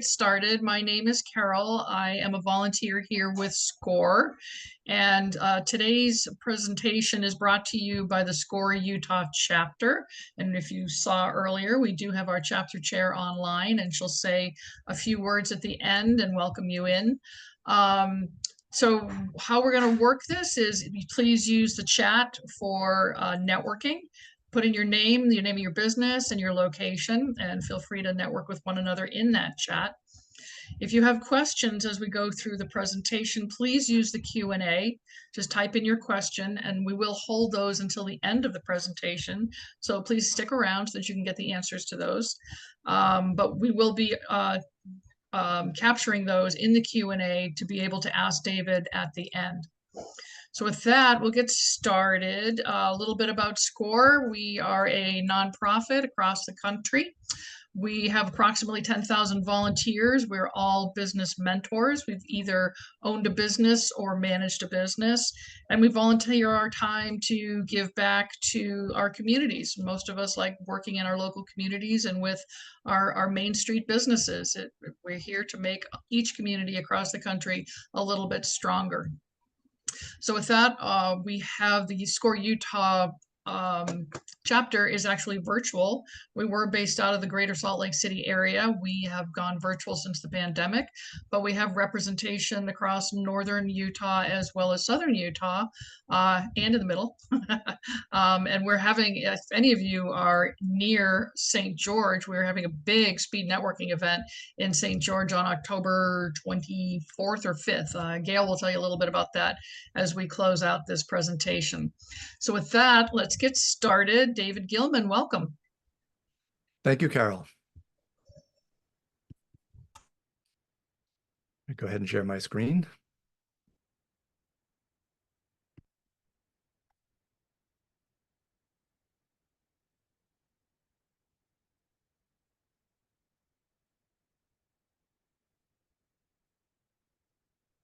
Started. My name is Carol. I am a volunteer here with SCORE, and today's presentation is brought to you by the SCORE Utah chapter. And if you saw earlier, we do have our chapter chair online, and she'll say a few words at the end and welcome you in. So how we're going to work this is please use the chat for networking. Put in your name of your business and your location, and feel free to network with one another in that chat. If you have questions as we go through the presentation, please use the Q&A. Just type in your question, and we will hold those until the end of the presentation. So please stick around so that you can get the answers to those. But we will be capturing those in the Q&A to be able to ask David at the end. So with that, we'll get started. A little bit about SCORE. We are a nonprofit across the country. We have approximately 10,000 volunteers. We're all business mentors. We've either owned a business or managed a business, and we volunteer our time to give back to our communities. Most of us like working in our local communities and with our Main Street businesses. We're here to make each community across the country a little bit stronger. So with that, we have the SCORE Utah chapter is actually virtual. We were based out of the greater Salt Lake City area. We have gone virtual since the pandemic, but we have representation across northern Utah as well as southern Utah and in the middle. And we're having, if any of you are near St. George, we're having a big speed networking event in St. George on October 24th or 5th. Gail will tell you a little bit about that as we close out this presentation. So with that, let's get started. David Gilman, welcome. Thank you, Carol. Go ahead and share my screen.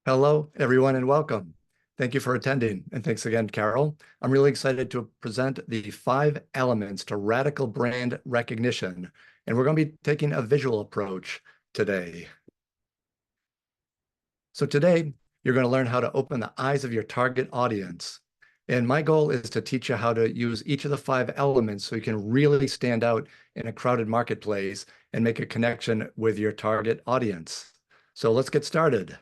Hello, everyone, and welcome. Thank you for attending, and thanks again, Carol. I'm really excited to present the 5 elements to radical brand recognition, and we're going to be taking a visual approach today. So today, you're going to learn how to open the eyes of your target audience, and my goal is to teach you how to use each of the 5 elements so you can really stand out in a crowded marketplace and make a connection with your target audience. So let's get started.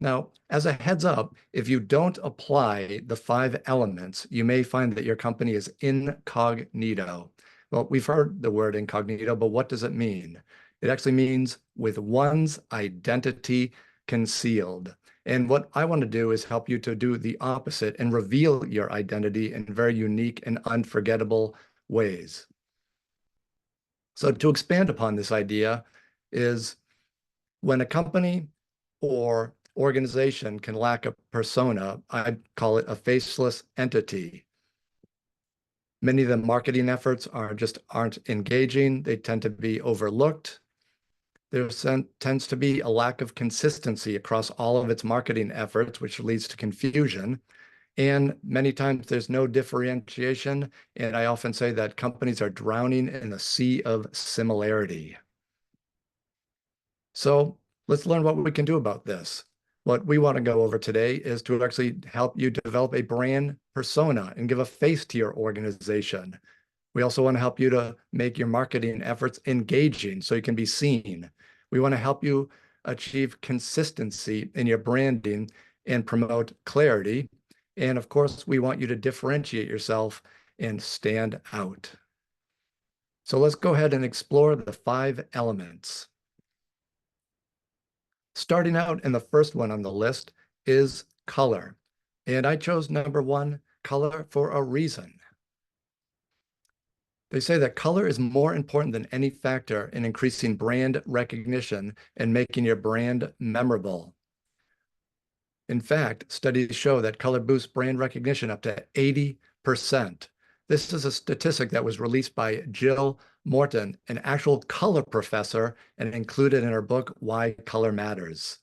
Now, as a heads up, if you don't apply the 5 elements, you may find that your company is incognito. Well, we've heard the word incognito, but what does it mean? It actually means with one's identity concealed. And what I want to do is help you to do the opposite and reveal your identity in very unique and unforgettable ways. So to expand upon this idea is when a company or organization can lack a persona, I call it a faceless entity. Many of the marketing efforts aren't engaging. They tend to be overlooked. There tends to be a lack of consistency across all of its marketing efforts, which leads to confusion. And many times there's no differentiation. And I often say that companies are drowning in a sea of similarity. So let's learn what we can do about this. What we want to go over today is to actually help you develop a brand persona and give a face to your organization. We also want to help you to make your marketing efforts engaging so you can be seen. We want to help you achieve consistency in your branding and promote clarity. And of course, we want you to differentiate yourself and stand out. So let's go ahead and explore the 5 elements. Starting out, in the first one on the list is color. And I chose number 1, color, for a reason. They say that color is more important than any factor in increasing brand recognition and making your brand memorable. In fact, studies show that color boosts brand recognition up to 80%. This is a statistic that was released by Jill Morton, an actual color professor, and included in her book, Why Color Matters.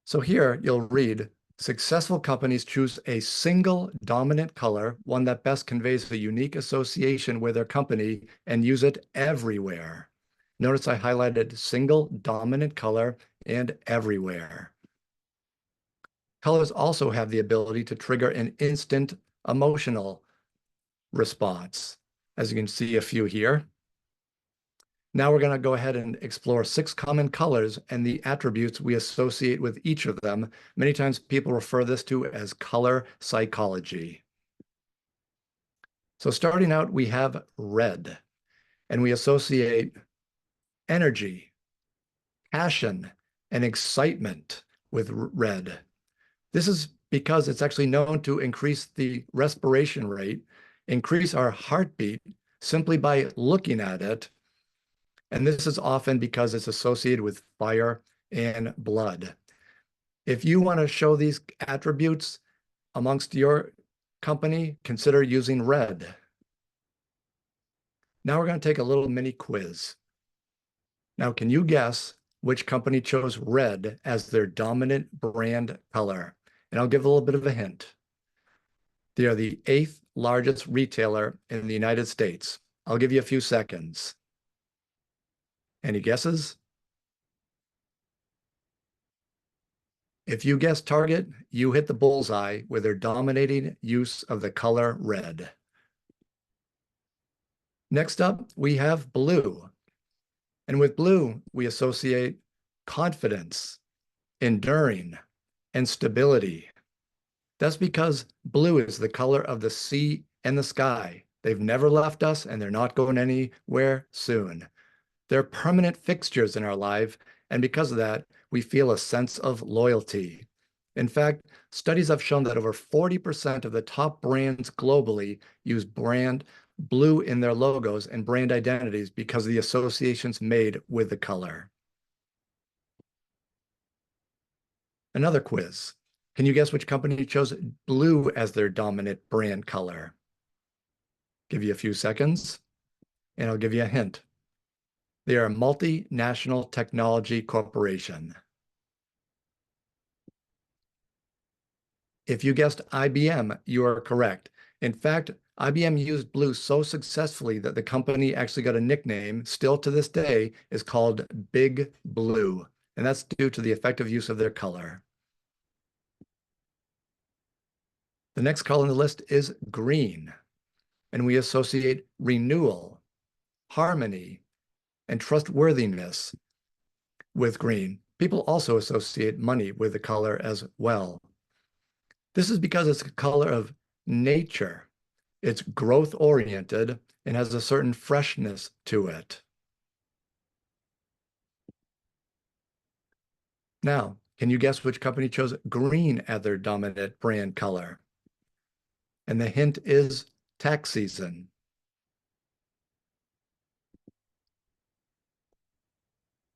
So here you'll read Successful companies choose a single dominant color, one that best conveys the unique association with their company, and use it everywhere. Notice I highlighted single dominant color and everywhere. Colors also have the ability to trigger an instant emotional response. As you can see a few here. Now we're going to go ahead and explore 6 common colors and the attributes we associate with each of them. Many times people refer this to as color psychology. So starting out, we have red, and we associate energy, passion, and excitement with red. This is because it's actually known to increase the respiration rate, increase our heartbeat simply by looking at it. And this is often because it's associated with fire and blood. If you want to show these attributes amongst your company, consider using red. Now we're going to take a little mini quiz. Now, can you guess which company chose red as their dominant brand color? And I'll give a little bit of a hint. They are the 8th largest retailer in the United States. I'll give you a few seconds. Any guesses? If you guessed Target, you hit the bullseye with their dominating use of the color red. Next up, we have blue. And with blue, we associate confidence, enduring, and stability. That's because blue is the color of the sea and the sky. They've never left us, and they're not going anywhere soon. They're permanent fixtures in our life, and because of that, we feel a sense of loyalty. In fact, studies have shown that over 40% of the top brands globally use brand blue in their logos and brand identities because of the associations made with the color. Another quiz. Can you guess which company chose blue as their dominant brand color? Give you a few seconds, and I'll give you a hint. They are a multinational technology corporation. If you guessed IBM, you are correct. In fact, IBM used blue so successfully that the company actually got a nickname, still to this day, is called Big Blue. And that's due to the effective use of their color. The next color on the list is green. And we associate renewal, harmony, and trustworthiness with green. People also associate money with the color as well. This is because it's a color of nature. It's growth-oriented and has a certain freshness to it. Now, can you guess which company chose green as their dominant brand color? And the hint is tax season.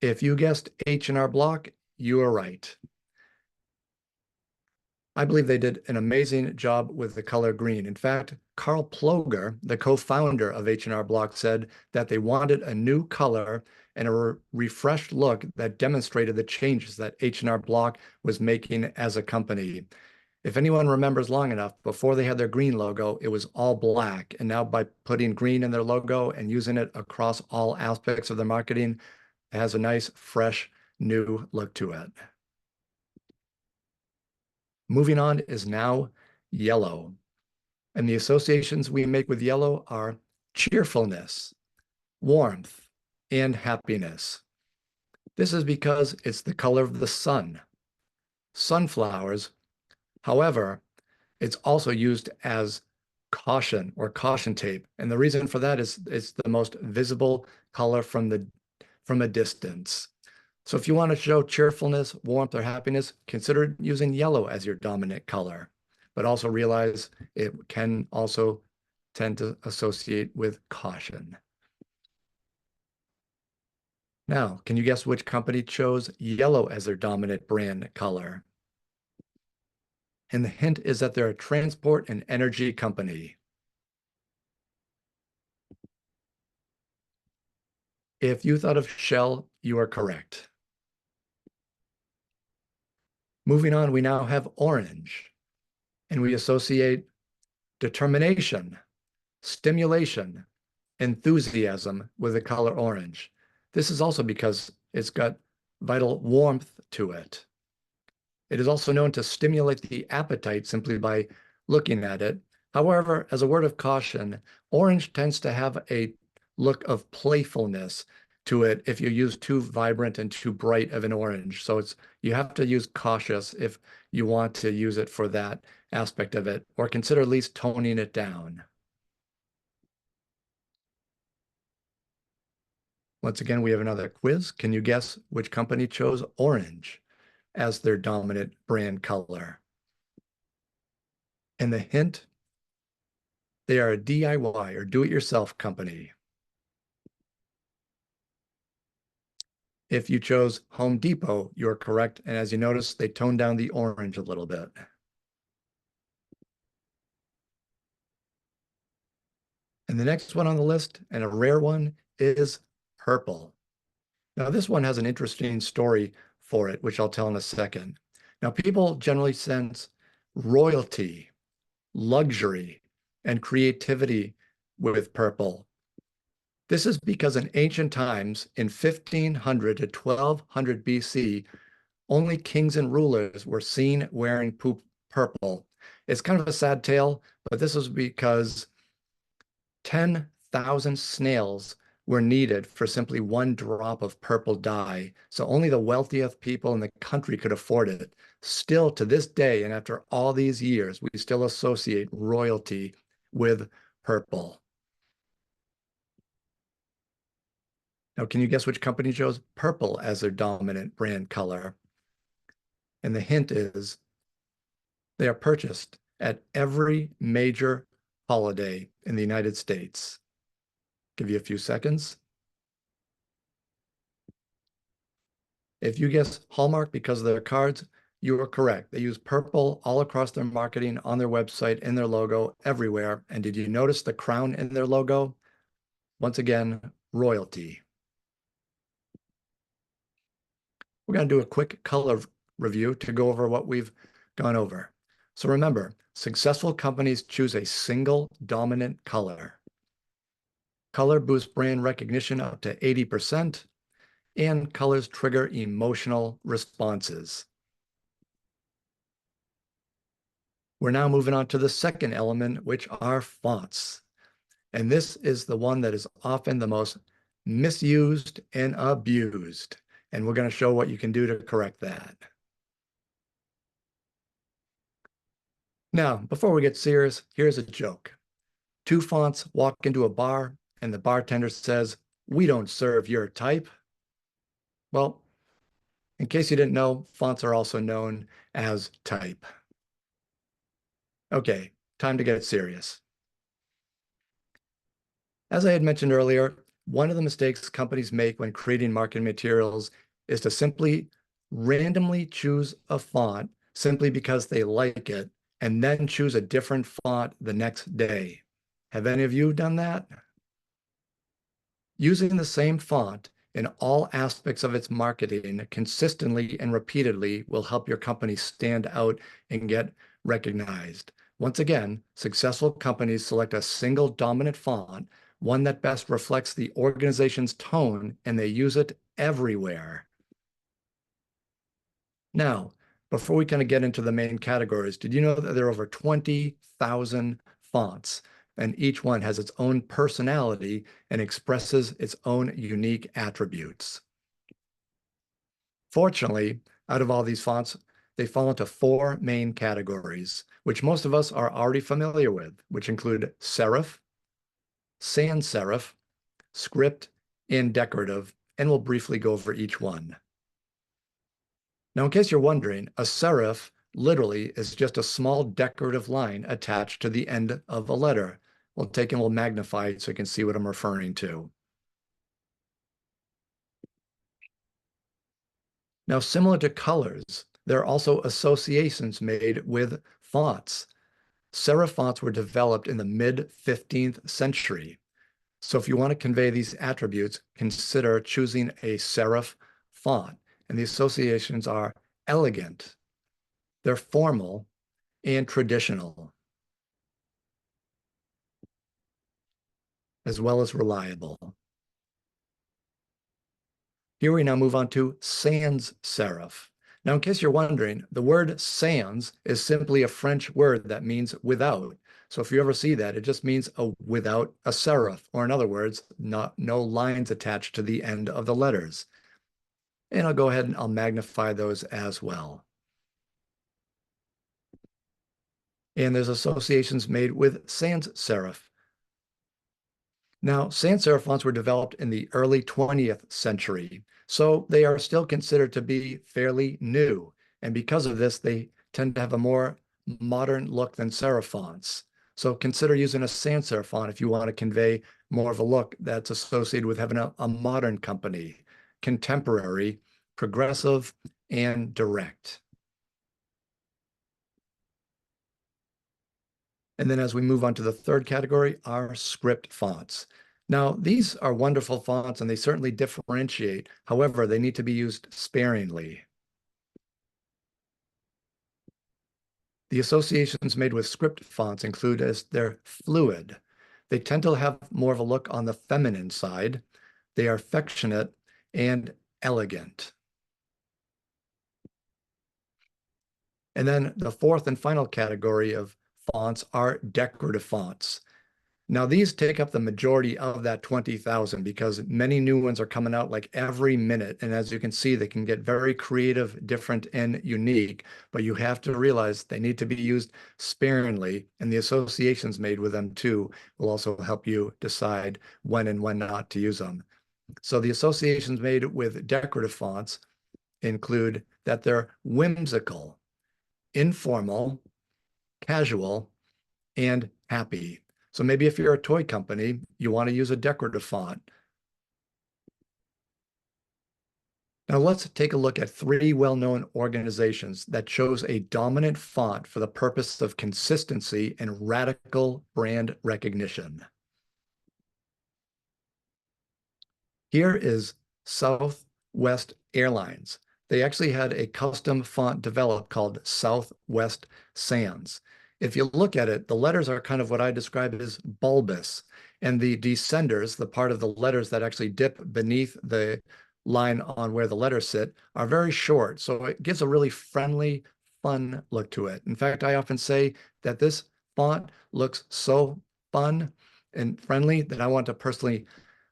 If you guessed H&R Block, you are right. I believe they did an amazing job with the color green. In fact, Carl Ploger, the co-founder of H&R Block, said that they wanted a new color and a refreshed look that demonstrated the changes that H&R Block was making as a company. If anyone remembers long enough, before they had their green logo, it was all black. And now by putting green in their logo and using it across all aspects of their marketing, it has a nice, fresh, new look to it. Moving on is now yellow. And the associations we make with yellow are cheerfulness, warmth, and happiness. This is because it's the color of the sun. Sunflowers, however, it's also used as caution or caution tape. And the reason for that is it's the most visible color from a distance. So if you want to show cheerfulness, warmth, or happiness, consider using yellow as your dominant color, but also realize it can also tend to associate with caution. Now, can you guess which company chose yellow as their dominant brand color? And the hint is that they're a transport and energy company. If you thought of Shell, you are correct. Moving on, we now have orange, and we associate determination, stimulation, enthusiasm with the color orange. This is also because it's got vital warmth to it. It is also known to stimulate the appetite simply by looking at it. However, as a word of caution, orange tends to have a look of playfulness to it if you use too vibrant and too bright of an orange. So you have to use cautious if you want to use it for that aspect of it, or consider at least toning it down. Once again, we have another quiz. Can you guess which company chose orange as their dominant brand color? And the hint, they are a DIY or do-it-yourself company. If you chose Home Depot, you're correct. And as you notice, they toned down the orange a little bit. And the next one on the list, and a rare one, is purple. Now, this one has an interesting story for it, which I'll tell in a second. Now, people generally sense royalty, luxury, and creativity with purple. This is because in ancient times, in 1500 to 1200 BC, only kings and rulers were seen wearing purple. It's kind of a sad tale, but this was because 10,000 snails were needed for simply one drop of purple dye. So only the wealthiest people in the country could afford it. Still to this day, and after all these years, we still associate royalty with purple. Now, can you guess which company chose purple as their dominant brand color? And the hint is they are purchased at every major holiday in the United States. Give you a few seconds. If you guess Hallmark because of their cards, you are correct. They use purple all across their marketing, on their website, in their logo, everywhere. And did you notice the crown in their logo? Once again, royalty. We're going to do a quick color review to go over what we've gone over. So remember, successful companies choose a single dominant color. Color boosts brand recognition up to 80%, and colors trigger emotional responses. We're now moving on to the second element, which are fonts. And this is the one that is often the most misused and abused. And we're going to show what you can do to correct that. Now, before we get serious, here's a joke. Two fonts walk into a bar, and the bartender says, "We don't serve your type." Well, in case you didn't know, fonts are also known as type. Okay, time to get serious. As I had mentioned earlier, one of the mistakes companies make when creating marketing materials is to simply randomly choose a font simply because they like it and then choose a different font the next day. Have any of you done that? Using the same font in all aspects of its marketing consistently and repeatedly will help your company stand out and get recognized. Once again, successful companies select a single dominant font, one that best reflects the organization's tone, and they use it everywhere. Now, before we kind of get into the main categories, did you know that there are over 20,000 fonts, and each one has its own personality and expresses its own unique attributes? Fortunately, out of all these fonts, they fall into four main categories, which most of us are already familiar with, which include serif, sans serif, script, and decorative, and we'll briefly go over each one. Now, in case you're wondering, a serif literally is just a small decorative line attached to the end of a letter. We'll take and we'll magnify it so you can see what I'm referring to. Now, similar to colors, there are also associations made with fonts. Serif fonts were developed in the mid-15th century. So if you want to convey these attributes, consider choosing a serif font. And the associations are elegant, They're formal and traditional, as well as reliable. Here we now move on to sans serif. Now, in case you're wondering, the word sans is simply a French word that means without. So if you ever see that, it just means without a serif, or in other words, no lines attached to the end of the letters. And I'll go ahead and I'll magnify those as well. And there's associations made with sans serif. Now, sans serif fonts were developed in the early 20th century, so they are still considered to be fairly new. And because of this, they tend to have a more modern look than serif fonts. So consider using a sans serif font if you want to convey more of a look that's associated with having a modern company, contemporary, progressive, and direct. And then as we move on to the third category, are script fonts. Now, these are wonderful fonts and they certainly differentiate. However, they need to be used sparingly. The associations made with script fonts include as they're fluid. They tend to have more of a look on the feminine side. They are affectionate and elegant. And then the fourth and final category of fonts are decorative fonts. Now, these take up the majority of that 20,000 because many new ones are coming out like every minute. And as you can see, they can get very creative, different, and unique, but you have to realize they need to be used sparingly, and the associations made with them too will also help you decide when and when not to use them. So the associations made with decorative fonts include that they're whimsical, informal, casual, and happy. So maybe if you're a toy company, you want to use a decorative font. Now let's take a look at three well-known organizations that chose a dominant font for the purpose of consistency and radical brand recognition. Here is Southwest Airlines. They actually had a custom font developed called Southwest Sans. If you look at it, the letters are kind of what I describe as bulbous, and the descenders, the part of the letters that actually dip beneath the line on where the letters sit, are very short. So it gives a really friendly, fun look to it. In fact, I often say that this font looks so fun and friendly that I want to personally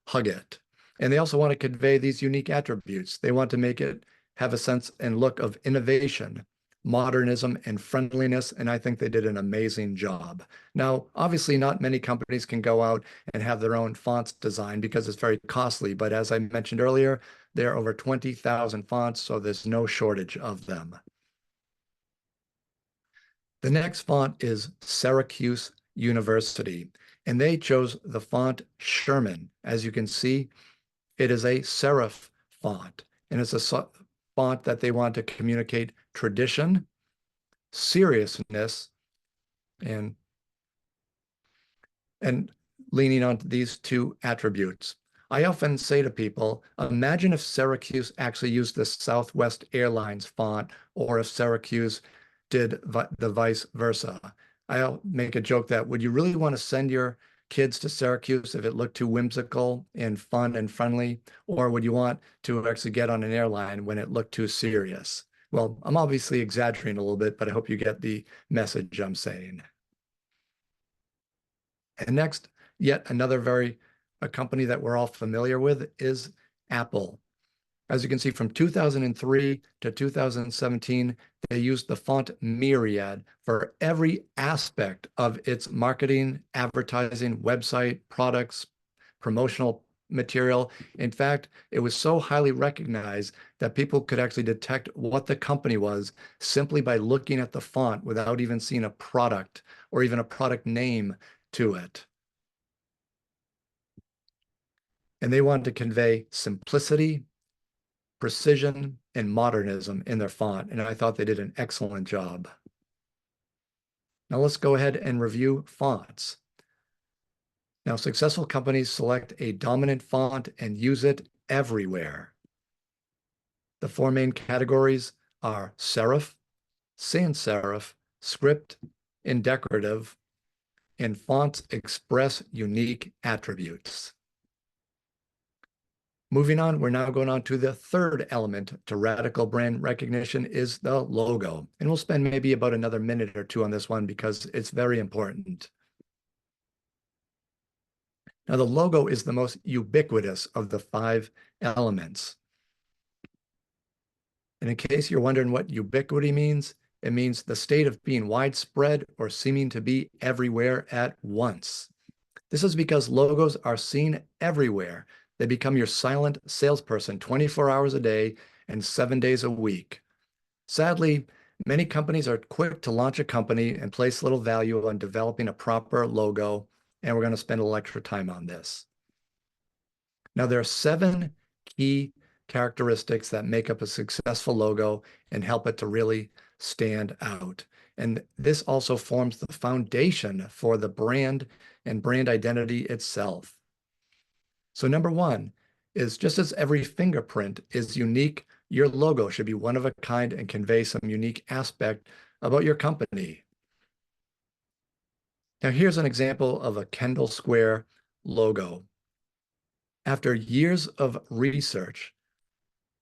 hug it. And they also want to convey these unique attributes. They want to make it have a sense and look of innovation, modernism, and friendliness. And I think they did an amazing job. Now, obviously, not many companies can go out and have their own fonts designed because it's very costly. But as I mentioned earlier, there are over 20,000 fonts, so there's no shortage of them. The next font is Syracuse University, and they chose the font Sherman. As you can see, it is a serif font, and it's a font that they want to communicate tradition, seriousness, and leaning on these two attributes. I often say to people, imagine if Syracuse actually used the Southwest Airlines font, or if Syracuse did the vice versa. I'll make a joke that, would you really want to send your kids to Syracuse if it looked too whimsical and fun and friendly? Or would you want to actually get on an airline when it looked too serious? Well, I'm obviously exaggerating a little bit, but I hope you get the message I'm saying. And next, yet another a company that we're all familiar with is Apple. As you can see, from 2003 to 2017, they used the font Myriad for every aspect of its marketing, advertising, website, products, promotional material. In fact, it was so highly recognized that people could actually detect what the company was simply by looking at the font without even seeing a product or even a product name to it. And they wanted to convey simplicity, precision, and modernism in their font, and I thought they did an excellent job. Now let's go ahead and review fonts. Now, successful companies select a dominant font and use it everywhere. The four main categories are serif, sans serif, script, and decorative, and fonts express unique attributes. Moving on, we're now going on to the third element to radical brand recognition is the logo. And we'll spend maybe about another minute or two on this one because it's very important. Now, the logo is the most ubiquitous of the 5 elements. And in case you're wondering what ubiquity means, it means the state of being widespread or seeming to be everywhere at once. This is because logos are seen everywhere. They become your silent salesperson 24 hours a day and 7 days a week. Sadly, many companies are quick to launch a company and place little value on developing a proper logo, and we're going to spend a little extra time on this. Now, there are 7 key characteristics that make up a successful logo and help it to really stand out. And this also forms the foundation for the brand and brand identity itself. So number 1 is just as every fingerprint is unique, your logo should be one of a kind and convey some unique aspect about your company. Now here's an example of a Kendall Square logo. After years of research,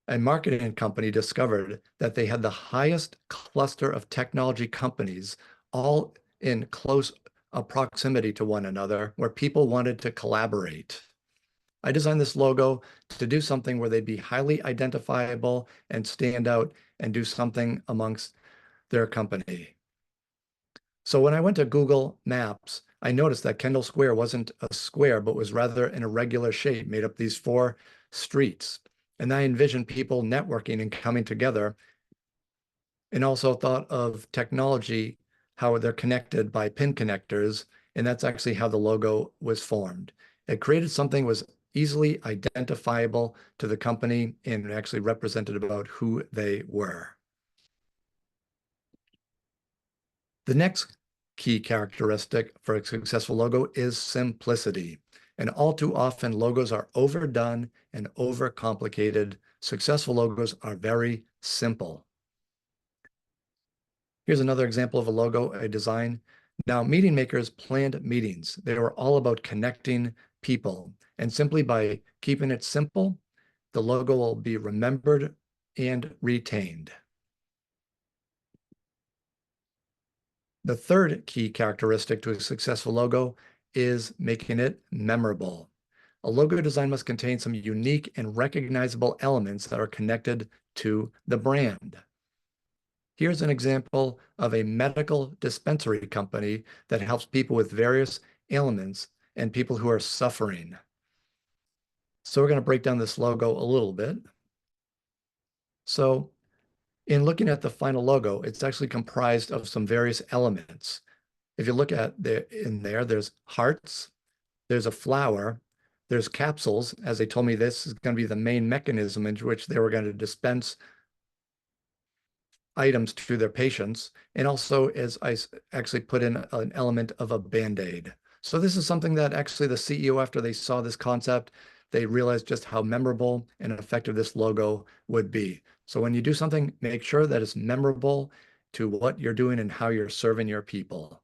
a marketing company discovered that they had the highest cluster of technology companies all in close proximity to one another where people wanted to collaborate. I designed this logo to do something where they'd be highly identifiable and stand out and do something amongst their company. So when I went to Google Maps, I noticed that Kendall Square wasn't a square, but was rather an irregular shape made up these 4 streets. And I envisioned people networking and coming together, and also thought of technology, how they're connected by pin connectors. And that's actually how the logo was formed. It created something was easily identifiable to the company and actually represented about who they were. The next key characteristic for a successful logo is simplicity. And all too often, logos are overdone and overcomplicated. Successful logos are very simple. Here's another example of a logo I designed. Now, meeting makers planned meetings. They were all about connecting people. And simply by keeping it simple, the logo will be remembered and retained. The third key characteristic to a successful logo is making it memorable. A logo design must contain some unique and recognizable elements that are connected to the brand. Here's an example of a medical dispensary company that helps people with various ailments and people who are suffering. So we're going to break down this logo a little bit. So in looking at the final logo, it's actually comprised of some various elements. If you look at there's hearts, there's a flower, there's capsules. As they told me, this is going to be the main mechanism in which they were going to dispense items to their patients. And also, as I actually put in an element of a Band-Aid. So this is something that actually the CEO, after they saw this concept, they realized just how memorable and effective this logo would be. So when you do something, make sure that it's memorable to what you're doing and how you're serving your people.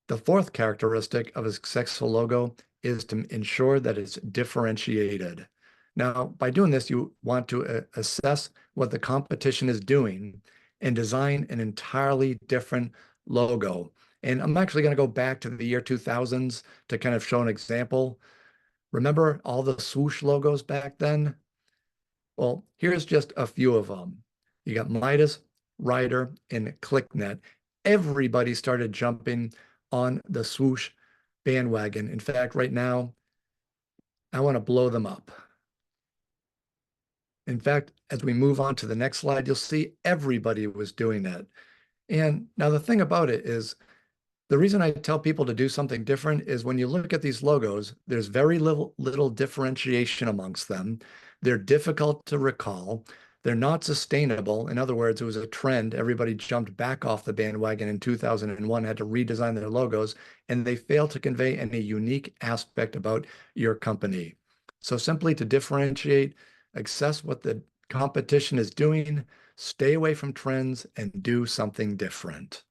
The fourth characteristic of a successful logo is to ensure that it's differentiated. Now, by doing this, you want to assess what the competition is doing and design an entirely different logo. And I'm actually going to go back to the year 2000s to kind of show an example. Remember all the swoosh logos back then? Well, here's just a few of them. You got Midas, Ryder, and ClickNet. Everybody started jumping on the swoosh bandwagon. In fact, right now, I want to blow them up. In fact, as we move on to the next slide, you'll see everybody was doing that. And now the thing about it is, the reason I tell people to do something different is when you look at these logos, there's very little differentiation amongst them. They're difficult to recall. They're not sustainable. In other words, it was a trend. Everybody jumped back off the bandwagon in 2001, had to redesign their logos, and they failed to convey any unique aspect about your company. So simply to differentiate, assess what the competition is doing, stay away from trends and do something different.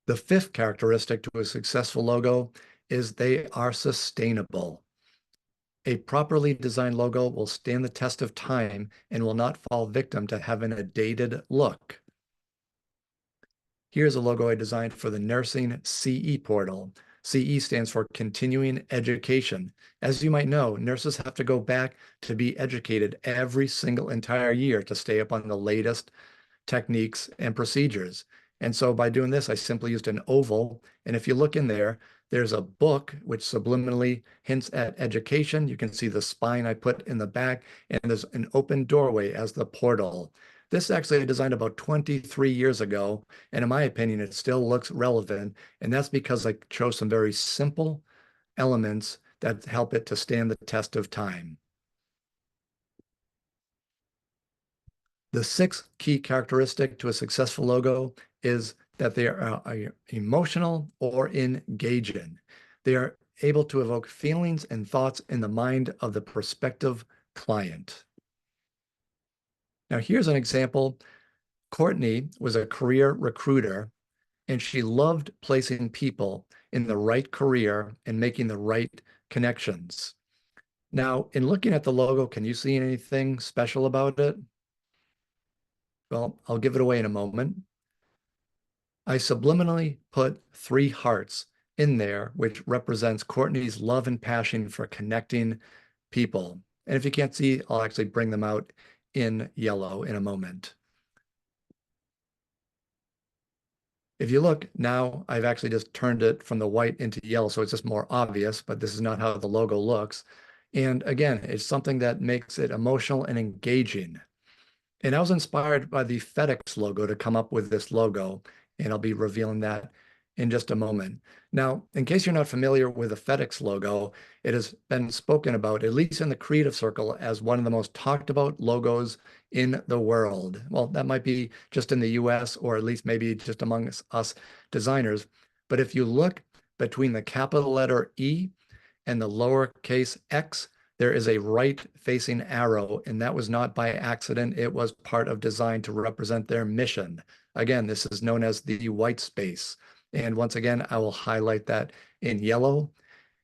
The fifth characteristic to a successful logo is they are sustainable. A properly designed logo will stand the test of time and will not fall victim to having a dated look. Here's a logo I designed for the nursing CE portal. CE stands for continuing education. As you might know, nurses have to go back to be educated every single entire year to stay up on the latest techniques and procedures. And so by doing this, I simply used an oval. And if you look in there, there's a book which subliminally hints at education. You can see the spine I put in the back, and there's an open doorway as the portal. This actually I designed about 23 years ago, and in my opinion, it still looks relevant. And that's because I chose some very simple elements that help it to stand the test of time. The sixth key characteristic to a successful logo is that they are emotional or engaging. They are able to evoke feelings and thoughts in the mind of the prospective client. Now, here's an example. Courtney was a career recruiter, and she loved placing people in the right career and making the right connections. Now, in looking at the logo, can you see anything special about it? Well, I'll give it away in a moment. I subliminally put 3 hearts in there, which represents Courtney's love and passion for connecting people. And if you can't see, I'll actually bring them out in yellow in a moment. If you look now, I've actually just turned it from the white into yellow, so it's just more obvious, but this is not how the logo looks. And again, it's something that makes it emotional and engaging. And I was inspired by the FedEx logo to come up with this logo, and I'll be revealing that in just a moment. Now, in case you're not familiar with the FedEx logo, it has been spoken about, at least in the creative circle, as one of the most talked about logos in the world. Well, that might be just in the US or at least maybe just among us designers. But if you look between the capital letter E and the lowercase x, there is a right-facing arrow, and that was not by accident. It was part of design to represent their mission. Again, this is known as the white space. And once again, I will highlight that in yellow.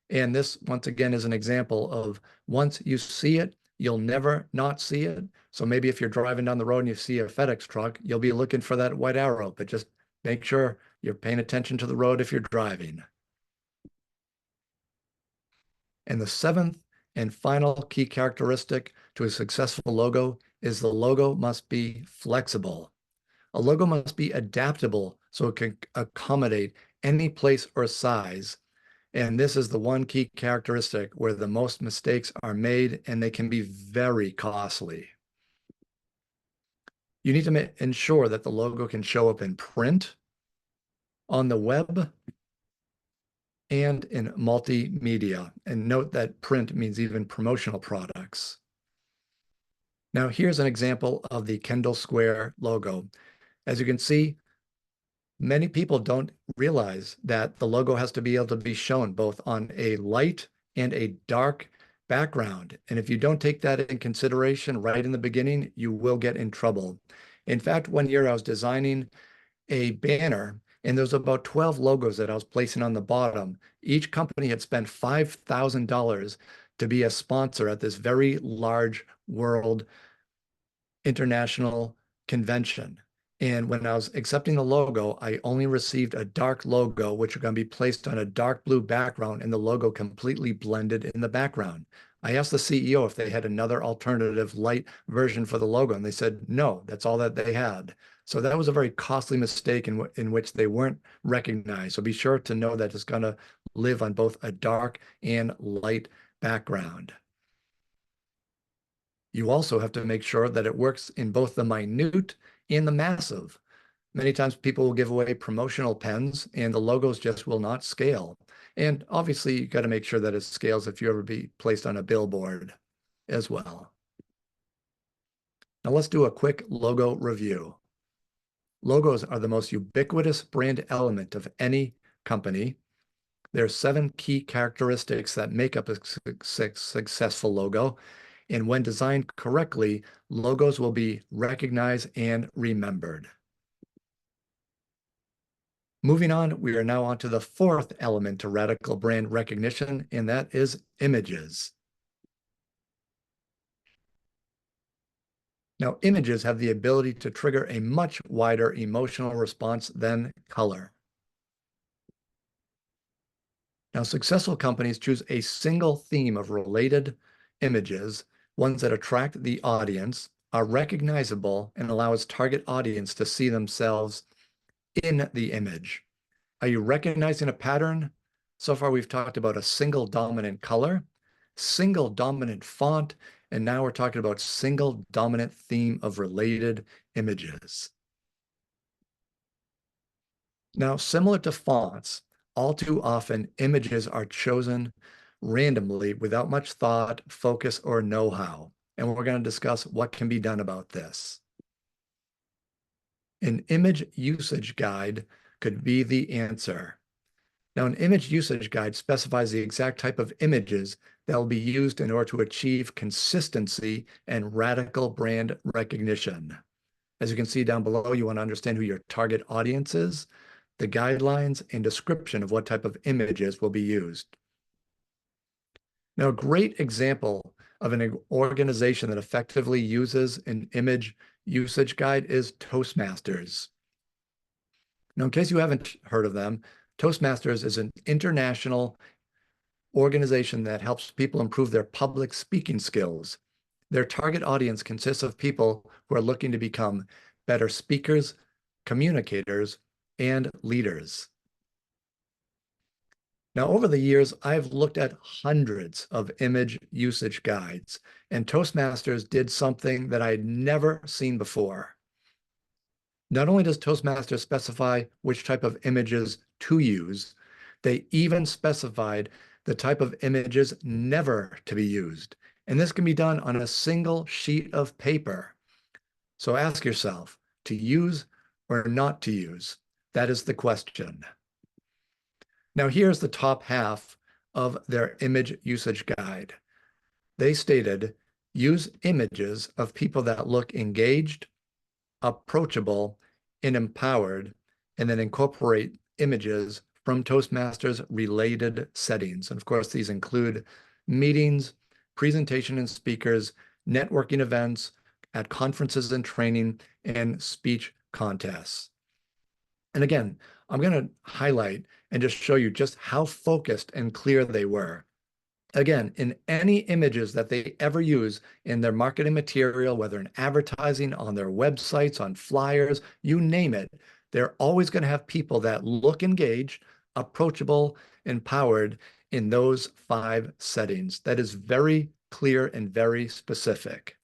And this, once again, is an example of once you see it, you'll never not see it. So maybe if you're driving down the road and you see a FedEx truck, you'll be looking for that white arrow, but just make sure you're paying attention to the road if you're driving. And the seventh and final key characteristic to a successful logo is the logo must be flexible. A logo must be adaptable so it can accommodate any place or size. And this is the one key characteristic where the most mistakes are made, and they can be very costly. You need to ensure that the logo can show up in print, on the web, and in multimedia. And note that print means even promotional products. Now, here's an example of the Kendall Square logo. As you can see, many people don't realize that the logo has to be able to be shown both on a light and a dark background. And if you don't take that in consideration right in the beginning, you will get in trouble. In fact, one year I was designing a banner, and there's about 12 logos that I was placing on the bottom. Each company had spent $5,000 to be a sponsor at this very large world international convention. And when I was accepting the logo, I only received a dark logo, which are going to be placed on a dark blue background, and the logo completely blended in the background. I asked the CEO if they had another alternative light version for the logo, and they said, no, that's all that they had. So that was a very costly mistake in which they weren't recognized. So be sure to know that it's going to live on both a dark and light background. You also have to make sure that it works in both the minute and the massive. Many times people will give away promotional pens and the logos just will not scale. And obviously you got to make sure that it scales if you ever be placed on a billboard as well. Now let's do a quick logo review. Logos are the most ubiquitous brand element of any company. There are 7 key characteristics that make up a successful logo. And when designed correctly, logos will be recognized and remembered. Moving on, we are now on to the fourth element to radical brand recognition, and that is images. Now, images have the ability to trigger a much wider emotional response than color. Now, successful companies choose a single theme of related images, ones that attract the audience, are recognizable, and allow its target audience to see themselves in the image. Are you recognizing a pattern? So far, we've talked about a single dominant color, single dominant font, and now we're talking about single dominant theme of related images. Now, similar to fonts, all too often images are chosen randomly without much thought, focus, or know-how. And we're going to discuss what can be done about this. An image usage guide could be the answer. Now, an image usage guide specifies the exact type of images that will be used in order to achieve consistency and radical brand recognition. As you can see down below, you want to understand who your target audience is, the guidelines and description of what type of images will be used. Now, a great example of an organization that effectively uses an image usage guide is Toastmasters. Now, in case you haven't heard of them, Toastmasters is an international organization that helps people improve their public speaking skills. Their target audience consists of people who are looking to become better speakers, communicators, and leaders. Now, over the years, I've looked at hundreds of image usage guides, and Toastmasters did something that I had never seen before. Not only does Toastmasters specify which type of images to use, they even specified the type of images never to be used. And this can be done on a single sheet of paper. So ask yourself, to use or not to use? That is the question. Now, here's the top half of their image usage guide. They stated, use images of people that look engaged, approachable, and empowered, and then incorporate images from Toastmasters related settings. And of course, these include meetings, presentation and speakers, networking events, at conferences and training, and speech contests. And again, I'm going to highlight and just show you just how focused and clear they were. Again, in any images that they ever use in their marketing material, whether in advertising, on their websites, on flyers, you name it, they're always going to have people that look engaged, approachable, empowered in those 5 settings. That is very clear and very specific.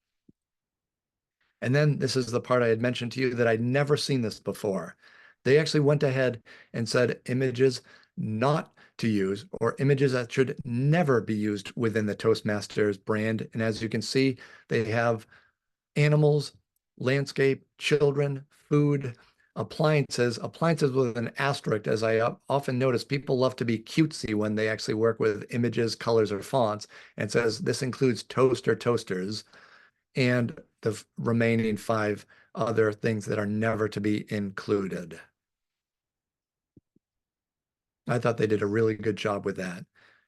And then this is the part I had mentioned to you that I'd never seen this before. They actually went ahead and said images not to use or images that should never be used within the Toastmasters brand. And as you can see, they have animals, landscape, children, food, appliances with an asterisk. As I often notice, people love to be cutesy when they actually work with images, colors, or fonts. And it says this includes toast or toasters and the remaining 5 other things that are never to be included. I thought they did a really good job with that.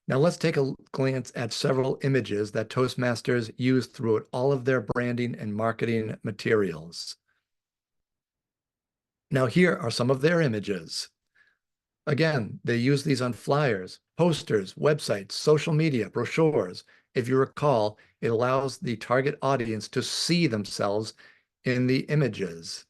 Now let's take a glance at several images that Toastmasters use throughout all of their branding and marketing materials. Now here are some of their images. Again, they use these on flyers, posters, websites, social media, brochures. If you recall, it allows the target audience to see themselves in the images.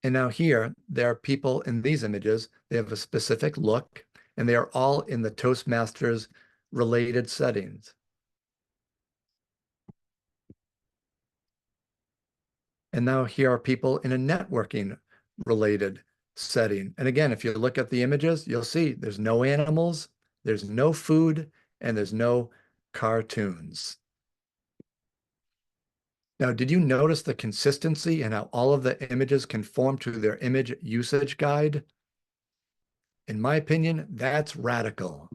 And now here, there are people in these images. They have a specific look, and they are all in the Toastmasters related settings. And now here are people in a networking related setting. And again, if you look at the images, you'll see there's no animals, there's no food, and there's no cartoons. Now, did you notice the consistency and how all of the images conform to their image usage guide? In my opinion, that's radical.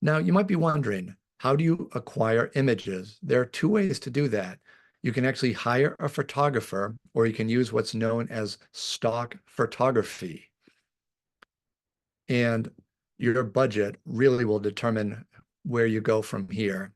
Now, you might be wondering, how do you acquire images? There are two ways to do that. You can actually hire a photographer, or you can use what's known as stock photography. And your budget really will determine where you go from here.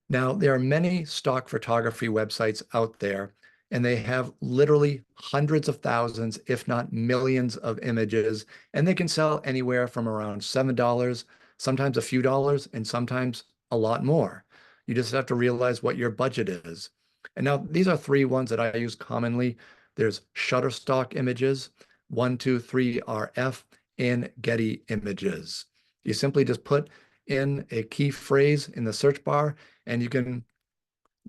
Now, there are many stock photography websites out there, and they have literally hundreds of thousands, if not millions of images, and they can sell anywhere from around $7, sometimes a few dollars, and sometimes a lot more. You just have to realize what your budget is. And now these are three ones that I use commonly. There's Shutterstock Images, 123RF, and Getty Images. You simply just put in a key phrase in the search bar, and you can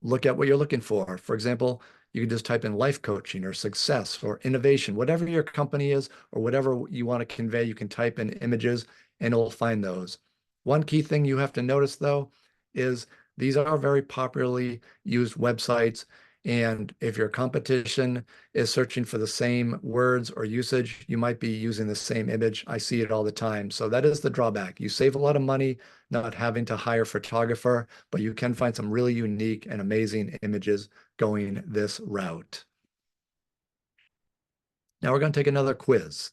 look at what you're looking for. For example, you can just type in life coaching or success or innovation, whatever your company is or whatever you want to convey, you can type in images and it'll find those. One key thing you have to notice though is these are very popularly used websites. And if your competition is searching for the same words or usage, you might be using the same image. I see it all the time. So that is the drawback. You save a lot of money not having to hire a photographer, but you can find some really unique and amazing images going this route. Now we're going to take another quiz.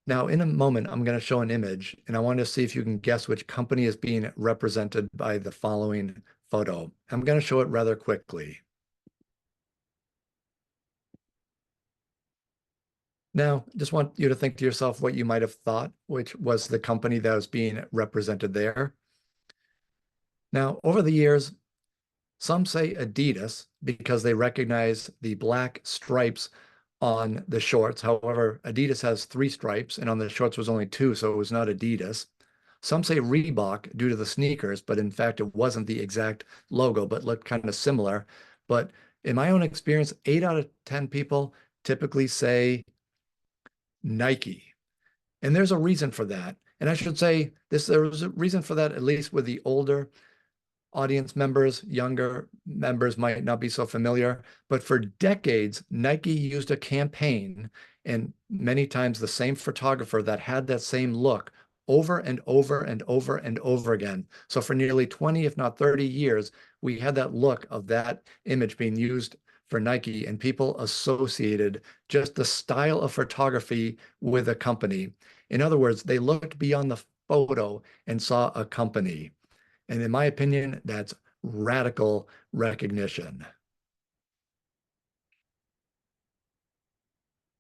Now, in a moment, I'm going to show an image, and I want to see if you can guess which company is being represented by the following photo. I'm going to show it rather quickly. Now, just want you to think to yourself what you might have thought, which was the company that was being represented there. Now, over the years, some say Adidas because they recognize the black stripes on the shorts. However, Adidas has 3 stripes, and on the shorts was only 2, so it was not Adidas. Some say Reebok due to the sneakers, but in fact, it wasn't the exact logo, but looked kind of similar. But in my own experience, 8 out of 10 people typically say Nike. And there's a reason for that. And I should say there was a reason for that, at least with the older audience members, younger members might not be so familiar, but for decades, Nike used a campaign and many times the same photographer that had that same look over and over and over and over again. So for nearly 20, if not 30 years, we had that look of that image being used for Nike, and people associated just the style of photography with a company. In other words, they looked beyond the photo and saw a company. And in my opinion, that's radical recognition.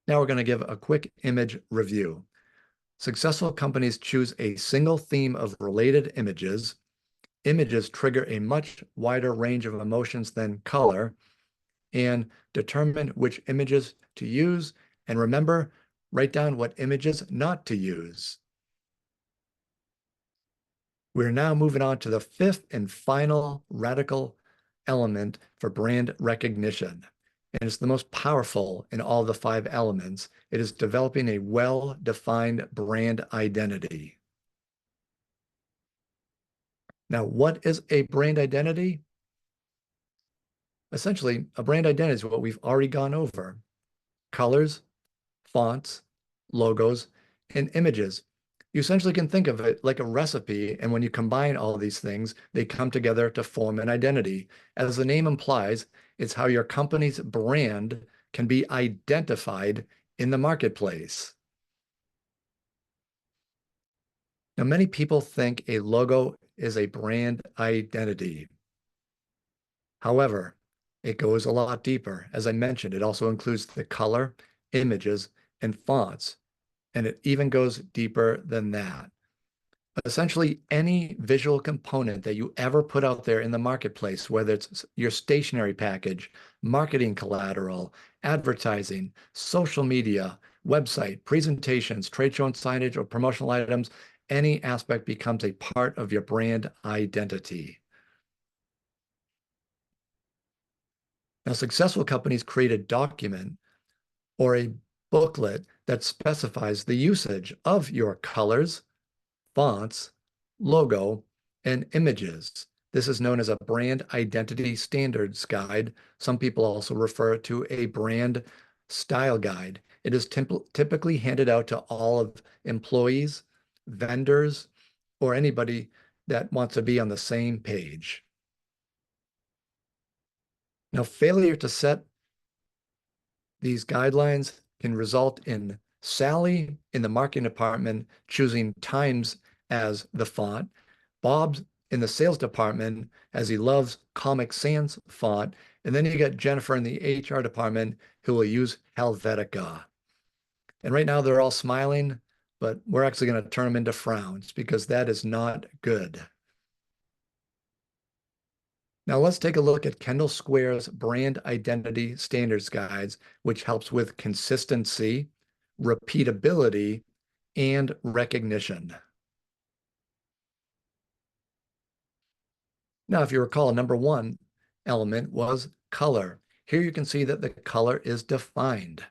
Now we're going to give a quick image review. Successful companies choose a single theme of related images. Images trigger a much wider range of emotions than color, and determine which images to use. And remember, write down what images not to use. We're now moving on to the 5th and final radical element for brand recognition. And it's the most powerful in all the 5 elements. It is developing a well-defined brand identity. Now, what is a brand identity? Essentially, a brand identity is what we've already gone over. Colors, fonts, logos, and images. You essentially can think of it like a recipe, and when you combine all these things, they come together to form an identity. As the name implies, it's how your company's brand can be identified in the marketplace. Now, many people think a logo is a brand identity. However, it goes a lot deeper. As I mentioned, it also includes the color, images, and fonts, and it even goes deeper than that. Essentially, any visual component that you ever put out there in the marketplace, whether it's your stationery package, marketing collateral, advertising, social media, website, presentations, trade show signage, or promotional items, any aspect becomes a part of your brand identity. Now, successful companies create a document or a booklet that specifies the usage of your colors, fonts, logo, and images. This is known as a brand identity standards guide. Some people also refer to a brand style guide. It is typically handed out to all of employees, vendors, or anybody that wants to be on the same page. Now, failure to set these guidelines can result in Sally in the marketing department choosing Times as the font, Bob's in the sales department as he loves Comic Sans font, and then you got Jennifer in the HR department who will use Helvetica. And right now they're all smiling, but we're actually going to turn them into frowns because that is not good. Now let's take a look at Kendall Square's brand identity standards guides, which helps with consistency, repeatability, and recognition. Now, if you recall, number one element was color. Here you can see that the color is defined.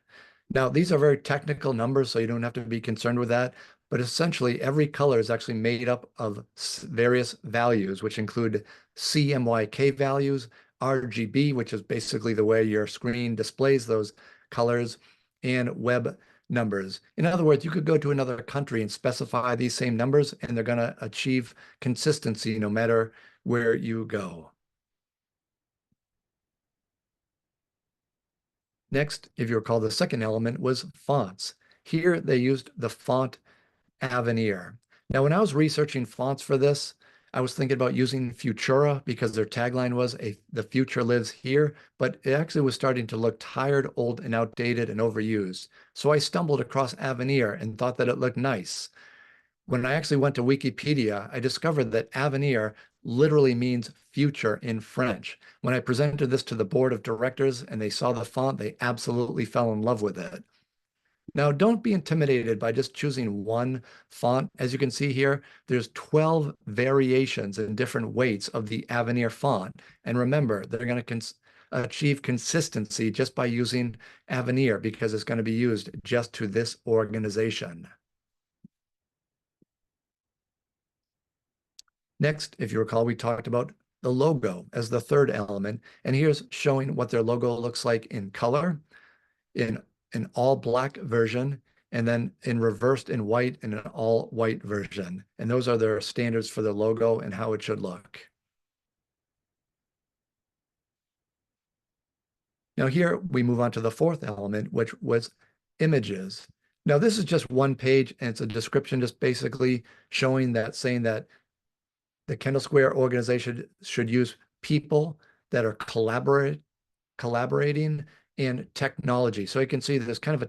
Now, these are very technical numbers, so you don't have to be concerned with that. But essentially, every color is actually made up of various values, which include CMYK values, RGB, which is basically the way your screen displays those colors, and web numbers. In other words, you could go to another country and specify these same numbers, and they're going to achieve consistency no matter where you go. Next, if you recall, the second element was fonts. Here they used the font Avenir. Now, when I was researching fonts for this, I was thinking about using Futura because their tagline was the future lives here, but it actually was starting to look tired, old, and outdated and overused. So I stumbled across Avenir and thought that it looked nice. When I actually went to Wikipedia, I discovered that Avenir literally means future in French. When I presented this to the board of directors and they saw the font, they absolutely fell in love with it. Now, don't be intimidated by just choosing one font. As you can see here, there's 12 variations and different weights of the Avenir font. And remember, they're going to achieve consistency just by using Avenir because it's going to be used just to this organization. Next, if you recall, we talked about the logo as the third element. And here's showing what their logo looks like in color, in an all black version, and then in reversed in white in an all white version. And those are their standards for the logo and how it should look. Now here we move on to the fourth element, which was images. Now this is just one page and it's a description just basically showing that, saying that the Kendall Square organization should use people that are collaborating and technology. So you can see there's kind of a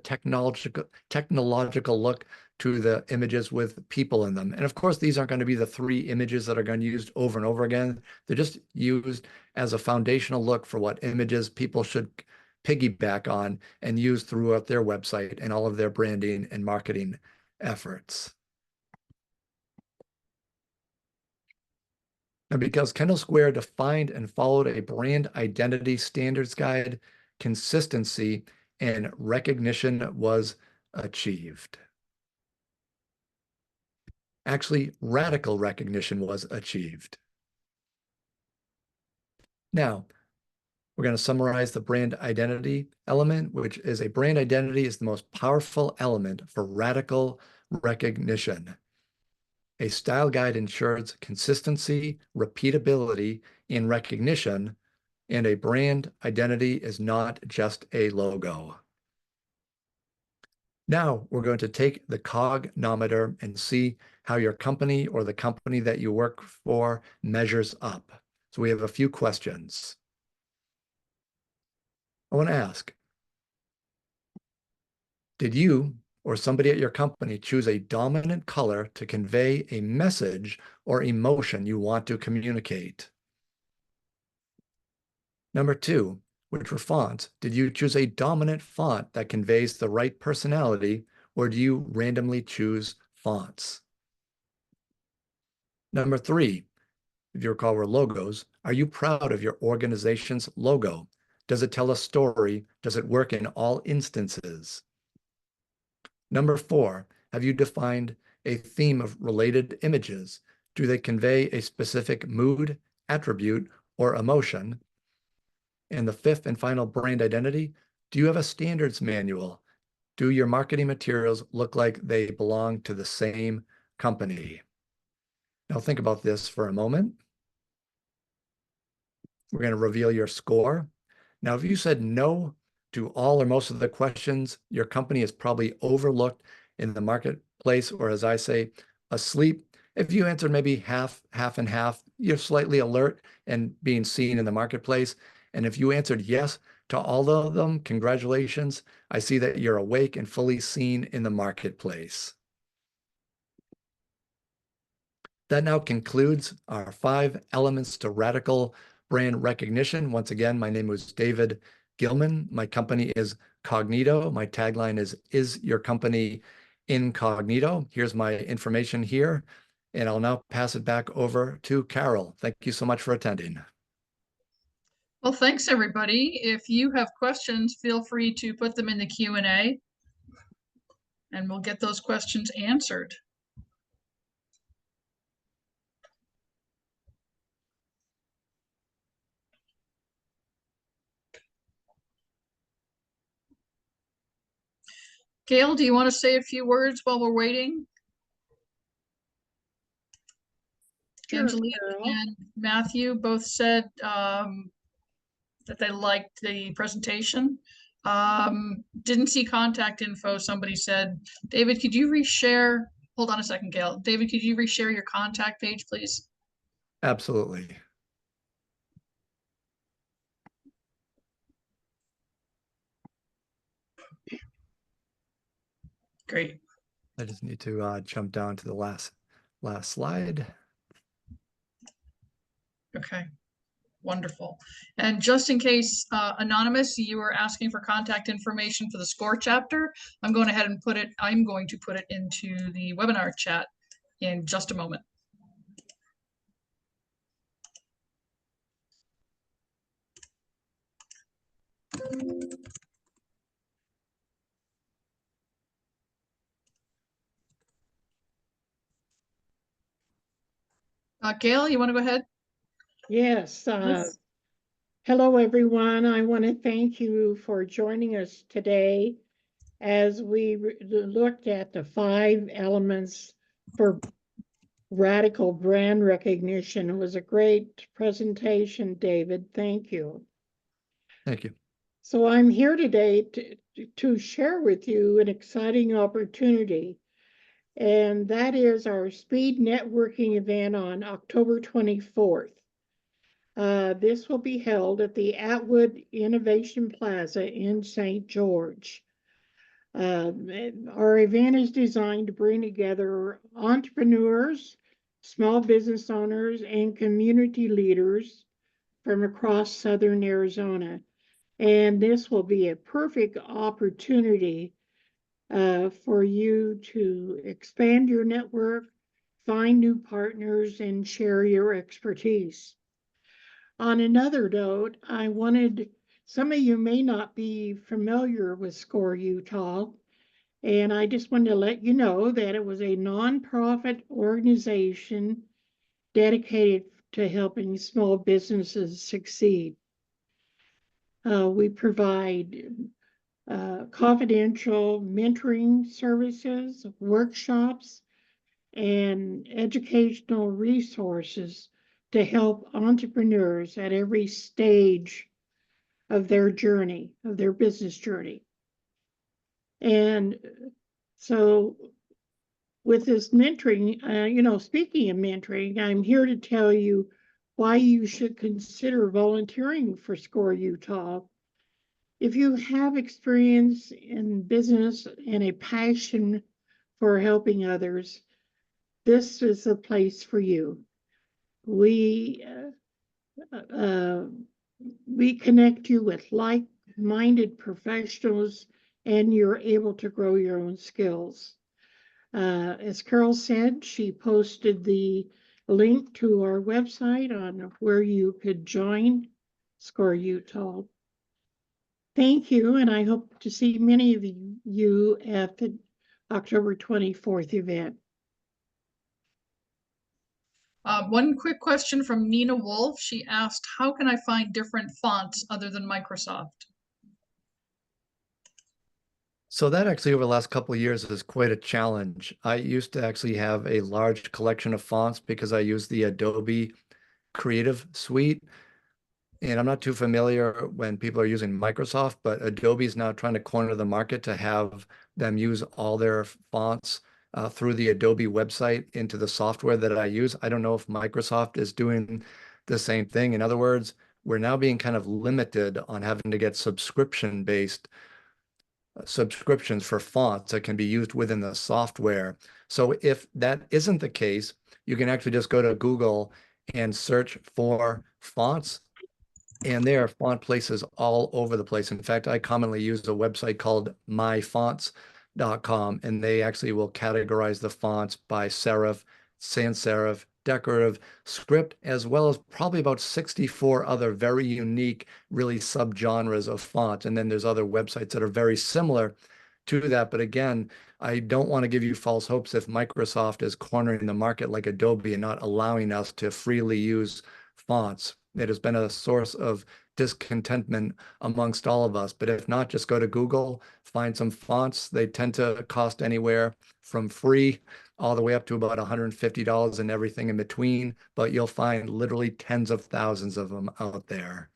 technological look to the images with people in them. And of course, these aren't going to be the three images that are going to be used over and over again. They're just used as a foundational look for what images people should piggyback on and use throughout their website and all of their branding and marketing efforts. Now, because Kendall Square defined and followed a brand identity standards guide, consistency and recognition was achieved. Actually, radical recognition was achieved. Now, we're going to summarize the brand identity element, which is a brand identity is the most powerful element for radical recognition. A style guide ensures consistency, repeatability, and recognition, and a brand identity is not just a logo. Now we're going to take the cognometer and see how your company or the company that you work for measures up. So we have a few questions. I want to ask, did you or somebody at your company choose a dominant color to convey a message or emotion you want to communicate? Number two, which were fonts, did you choose a dominant font that conveys the right personality, or do you randomly choose fonts? Number three, if you recall, were logos. Are you proud of your organization's logo? Does it tell a story? Does it work in all instances? Number four, have you defined a theme of related images? Do they convey a specific mood, attribute, or emotion? And the fifth and final brand identity, Do you have a standards manual? Do your marketing materials look like they belong to the same company? Now think about this for a moment. We're going to reveal your score. Now, if you said no to all or most of the questions, your company is probably overlooked in the marketplace, or as I say, asleep. If you answered maybe half and half, you're slightly alert and being seen in the marketplace. And if you answered yes to all of them, congratulations. I see that you're awake and fully seen in the marketplace. That now concludes our 5 elements to radical brand recognition. Once again, my name was David Gilman. My company is Cognito. My tagline is your company incognito? Here's my information here, and I'll now pass it back over to Carol. Thank you so much for attending. Well, thanks, everybody. If you have questions, feel free to put them in the Q&A, and we'll get those questions answered. Gail, do you want to say a few words while we're waiting? Sure, Angelina Carol. and Matthew both said that they liked the presentation. Didn't see contact info. Somebody said, David, could you reshare? Hold on a second, Gail. David, could you reshare your contact page, please? Absolutely. Great. I just need to jump down to the last slide. Okay. Wonderful. And just in case, Anonymous, you were asking for contact information for the SCORE chapter, I'm going ahead and I'm going to put it into the webinar chat in just a moment. Gail, you want to go ahead? Yes. Hello, everyone. I want to thank you for joining us today as we looked at the 5 elements for radical brand recognition. It was a great presentation, David. Thank you. Thank you. So I'm here today to share with you an exciting opportunity, and that is our speed networking event on October 24th. This will be held at the Atwood Innovation Plaza in St. George. Our event is designed to bring together entrepreneurs, small business owners, and community leaders from across Southern Arizona. And this will be a perfect opportunity for you to expand your network, find new partners, and share your expertise. On another note, some of you may not be familiar with SCORE Utah, and I just wanted to let you know that it was a nonprofit organization dedicated to helping small businesses succeed. We provide confidential mentoring services, workshops, and educational resources to help entrepreneurs at every stage of their journey, of their business journey. And so with this mentoring, speaking of mentoring, I'm here to tell you why you should consider volunteering for SCORE Utah. If you have experience in business and a passion for helping others, this is the place for you. We connect you with like-minded professionals, and you're able to grow your own skills. As Carol said, she posted the link to our website on where you could join SCORE Utah. Thank you, and I hope to see many of you at the October 24th event. One quick question from Nina Wolf. She asked, how can I find different fonts other than Microsoft? So that actually over the last couple of years is quite a challenge. I used to actually have a large collection of fonts because I use the Adobe Creative Suite. And I'm not too familiar when people are using Microsoft, but Adobe is now trying to corner the market to have them use all their fonts through the Adobe website into the software that I use. I don't know if Microsoft is doing the same thing. In other words, we're now being kind of limited on having to get subscription-based subscriptions for fonts that can be used within the software. So if that isn't the case, you can actually just go to Google and search for fonts, and there are font places all over the place. In fact, I commonly use a website called myfonts.com, and they actually will categorize the fonts by serif, sans serif, decorative, script, as well as probably about 64 other very unique, really subgenres of fonts. And then there's other websites that are very similar to that. But again, I don't want to give you false hopes if Microsoft is cornering the market like Adobe and not allowing us to freely use fonts. It has been a source of discontentment amongst all of us. But if not, just go to Google, find some fonts. They tend to cost anywhere from free all the way up to about $150 and everything in between. But you'll find literally tens of thousands of them out there.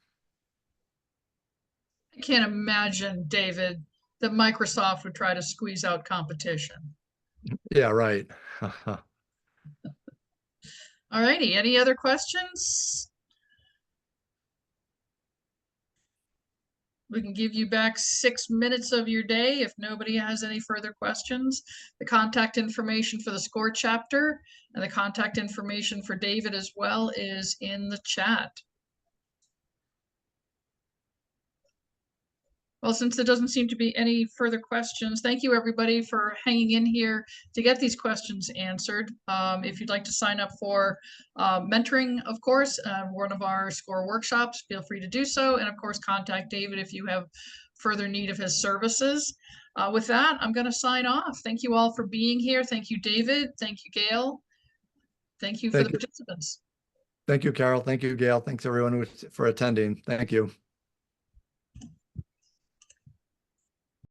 I can't imagine, David, that Microsoft would try to squeeze out competition. Yeah, right. All righty, any other questions? We can give you back 6 minutes of your day if nobody has any further questions. The contact information for the SCORE chapter and the contact information for David as well is in the chat. Well, since there doesn't seem to be any further questions, thank you everybody for hanging in here to get these questions answered. If you'd like to sign up for mentoring, of course, one of our SCORE workshops, feel free to do so. And of course, contact David if you have further need of his services. With that, I'm going to sign off. Thank you all for being here. Thank you, David. Thank you, Gail. Thank you for the participants. Thank you, Carol. Thank you, Gail. Thanks everyone for attending. Thank you.